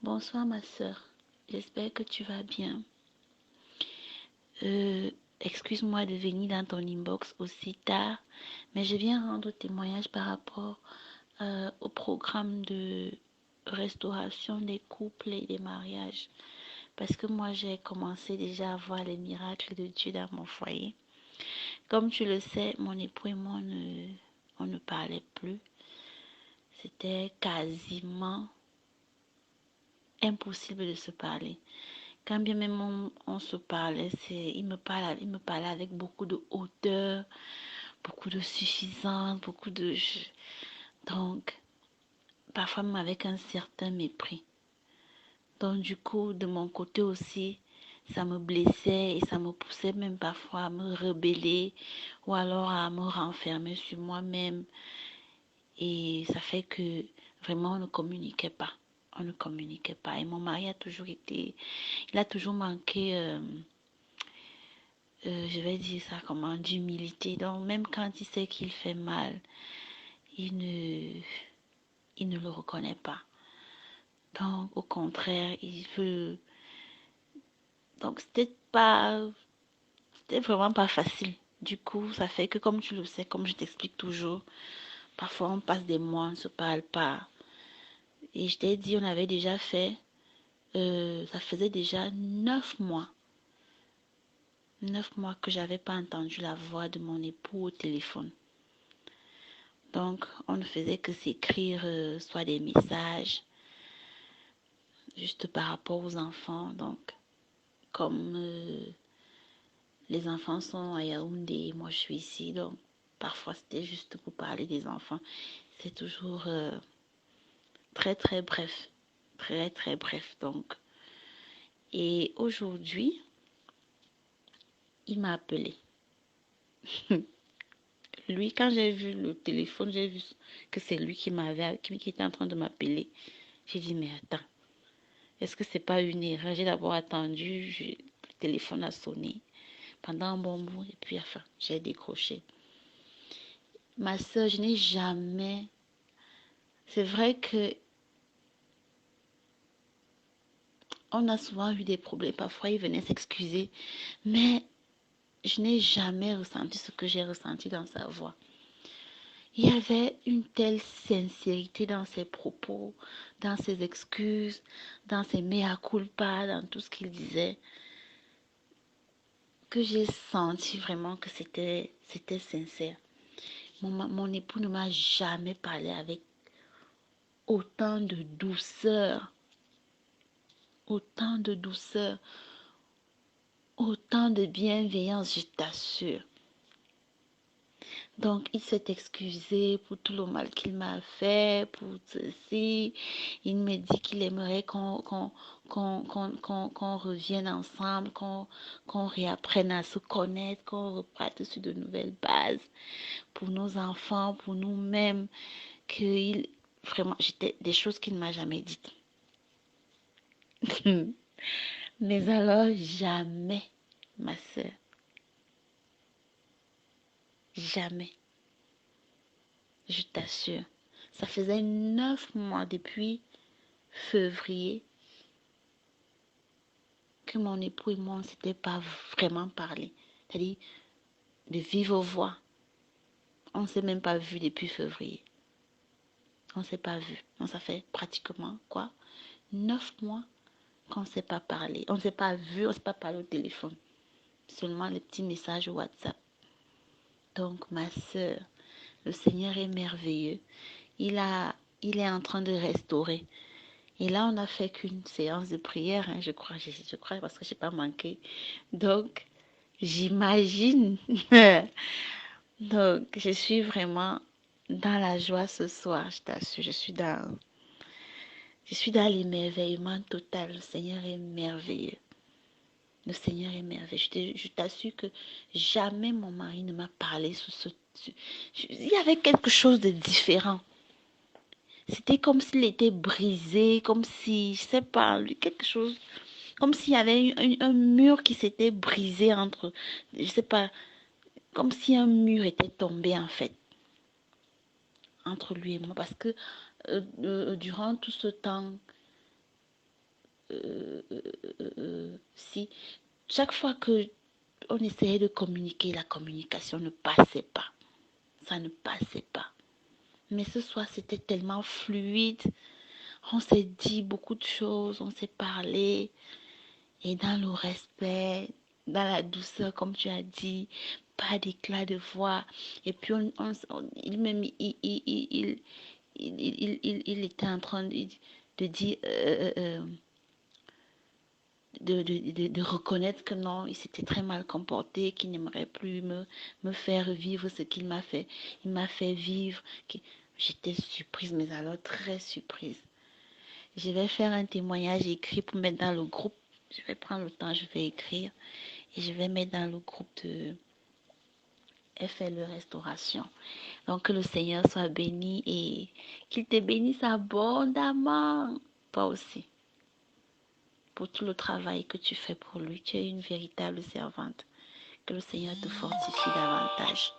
Bonsoir ma sœur, j'espère que tu vas bien. Euh, Excuse-moi de venir dans ton inbox aussi tard, mais je viens rendre témoignage par rapport au programme de restauration des couples et des mariages. Parce que moi, j'ai commencé déjà à voir les miracles de Dieu dans mon foyer. Comme tu le sais, mon époux et moi, on ne parlait plus. C'était quasiment impossible de se parler. Quand bien même on se parlait, il me parlait avec beaucoup de hauteur, beaucoup de suffisance, donc, parfois même avec un certain mépris. Donc, du coup, de mon côté aussi, ça me blessait et ça me poussait même parfois à me rebeller ou alors à me renfermer sur moi-même. Et ça fait que vraiment, on ne communiquait pas. On ne communiquait pas. Et mon mari a toujours été, il a toujours manqué je vais dire ça comment, d'humilité. Donc, même quand il sait qu'il fait mal, il ne, il ne le reconnaît pas. Donc, au contraire, il veut. Donc, c'était vraiment pas facile. Du coup, ça fait que, comme tu le sais, comme je t'explique toujours, parfois on passe des mois, on ne se parle pas. Et je t'ai dit, on avait déjà fait, ça faisait déjà 9 mois. 9 mois que j'avais pas entendu la voix de mon époux au téléphone. Donc, on ne faisait que s'écrire soit des messages, juste par rapport aux enfants. Donc, comme les enfants sont à Yaoundé, moi je suis ici, donc parfois c'était juste pour parler des enfants. C'est toujours très très bref, très très bref. Donc, et aujourd'hui, il m'a appelé. Lui, quand j'ai vu le téléphone, j'ai vu que c'est lui qui était en train de m'appeler. J'ai dit, mais attends, est-ce que c'est pas une erreur? J'ai d'abord attendu, le téléphone a sonné pendant un bon bout et puis enfin, j'ai décroché. Ma soeur, je n'ai jamais. C'est vrai que on a souvent eu des problèmes. Parfois, il venait s'excuser, mais je n'ai jamais ressenti ce que j'ai ressenti dans sa voix. Il y avait une telle sincérité dans ses propos, dans ses excuses, dans ses mea culpa, dans tout ce qu'il disait, que j'ai senti vraiment que c'était sincère. Mon époux ne m'a jamais parlé avec autant de douceur, autant de douceur, autant de bienveillance, je t'assure. Donc, il s'est excusé pour tout le mal qu'il m'a fait, pour ceci. Il me dit qu'il aimerait qu'on revienne ensemble, qu'on réapprenne à se connaître, qu'on reparte sur de nouvelles bases pour nos enfants, pour nous-mêmes. Vraiment, j'étais des choses qu'il ne m'a jamais dites. Mais alors, jamais, ma soeur, jamais, je t'assure. Ça faisait 9 mois depuis février que mon époux et moi, on ne s'était pas vraiment parlé. C'est-à-dire, de vive voix. On ne s'est même pas vu depuis février. On ne s'est pas vu. Donc, ça fait pratiquement, quoi, 9 mois qu'on ne s'est pas parlé. On ne s'est pas vu, on ne s'est pas parlé au téléphone. Seulement les petits messages WhatsApp. Donc, ma soeur, le Seigneur est merveilleux. Il est en train de restaurer. Et là, on n'a fait qu'une séance de prière, hein, je crois, parce que je n'ai pas manqué. Donc, j'imagine. Donc, je suis vraiment dans la joie ce soir, je t'assure. Je suis dans l'émerveillement total. Le Seigneur est merveilleux. Le Seigneur est merveilleux. Je t'assure que jamais mon mari ne m'a parlé il y avait quelque chose de différent. C'était comme s'il était brisé, comme si, je sais pas, lui, quelque chose, comme s'il y avait un mur qui s'était brisé entre, je sais pas, comme si un mur était tombé en fait, entre lui et moi. Parce que durant tout ce temps, si chaque fois que on essayait de communiquer, la communication ne passait pas. Ça ne passait pas. Mais ce soir, c'était tellement fluide. On s'est dit beaucoup de choses, on s'est parlé. Et dans le respect, dans la douceur, comme tu as dit, pas d'éclat de voix. Et puis, il, même, il était en train de dire, de reconnaître que non, il s'était très mal comporté, qu'il n'aimerait plus me faire vivre ce qu'il m'a fait. Il m'a fait vivre. J'étais surprise, mais alors très surprise. Je vais faire un témoignage écrit pour mettre dans le groupe. Je vais prendre le temps, je vais écrire et je vais mettre dans le groupe de FLE Restauration. Donc que le Seigneur soit béni et qu'il te bénisse abondamment. Toi aussi. Pour tout le travail que tu fais pour lui. Tu es une véritable servante. Que le Seigneur te fortifie davantage.